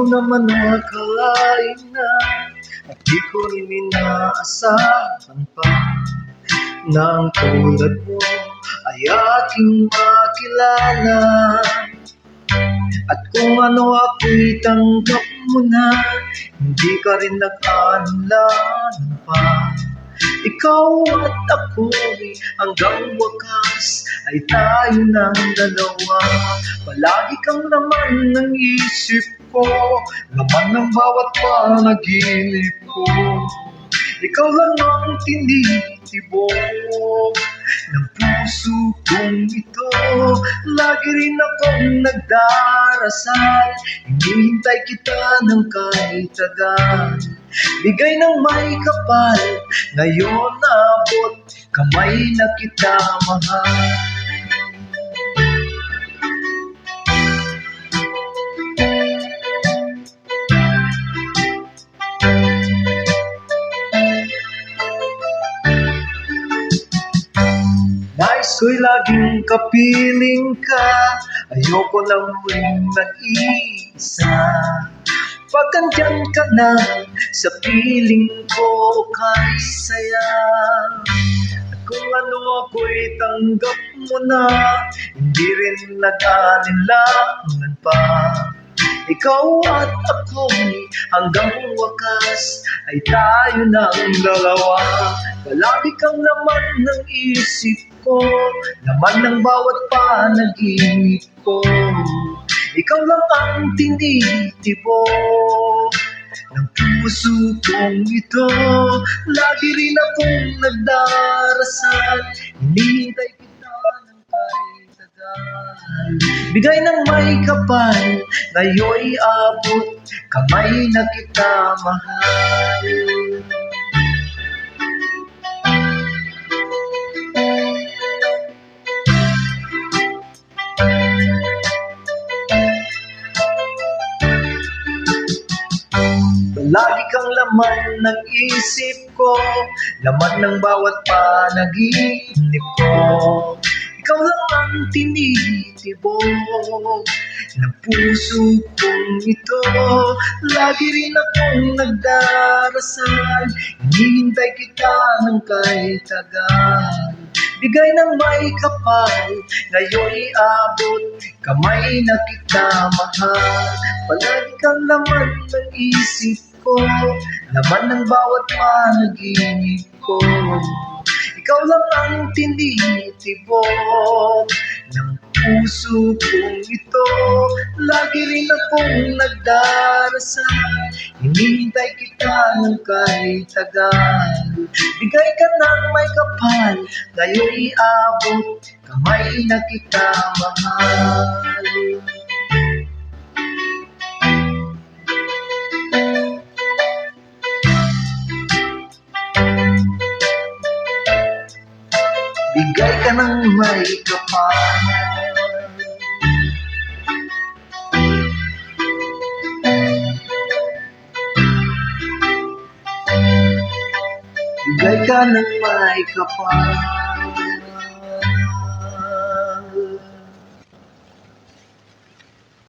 naman akalain na at di ko rin inaasahan pa na ang tulad mo ay aking makilala. At kung ano ako'y tanggap mo na, hindi ka rin nag-aalangan pa. Ikaw at ako'y hanggang wakas ay tayo ng dalawa. Palagi kang laman ng isip ko, laman ng bawat panaginip ko. Ikaw lang ang tinitibok ng puso kong ito. Lagi rin akong nagdarasal, hinihintay kita ng kahit tagal. Bigay ng may kapal, ngayon naabot, kamay na kita mahal. Nais ko'y laging kapiling ka, ayoko lang muling mag-isa. Pag andyan ka na, sa piling ko kay saya. At kung ano ako'y tanggap mo na, hindi rin nag-aalinlangan pa. Ikaw at ako'y hanggang wakas ay tayo ng dalawa. Palagi kang laman ng isip ko, laman ng bawat panaginip ko. Ikaw lang ang tinitibok ng puso kong ito. Lagi rin akong nagdarasal, hinihintay kita ng kahit tagal. Bigay ng may kapal, ngayon'y abot, kamay na kita mahal. Lagi kang laman ng isip ko, laman ng bawat panaginip ko. Ikaw lang ang tinitibok ng puso kong ito. Lagi rin akong nagdarasal, hinihintay kita ng kahit tagal. Bigay ng may kapal, ngayon'y abot, kamay na kita mahal. Palagi kang laman ng isip ko, laman ng bawat panaginip ko. Ikaw lang ang tinitibok ng puso kong ito. Lagi rin akong nagdarasal, hinihintay kita ng kahit tagal. Bigay ka ng may kapal, ngayon'y abot, kamay na kita mahal. Bigay ka ng may kapal, bigay ka ng may kapal.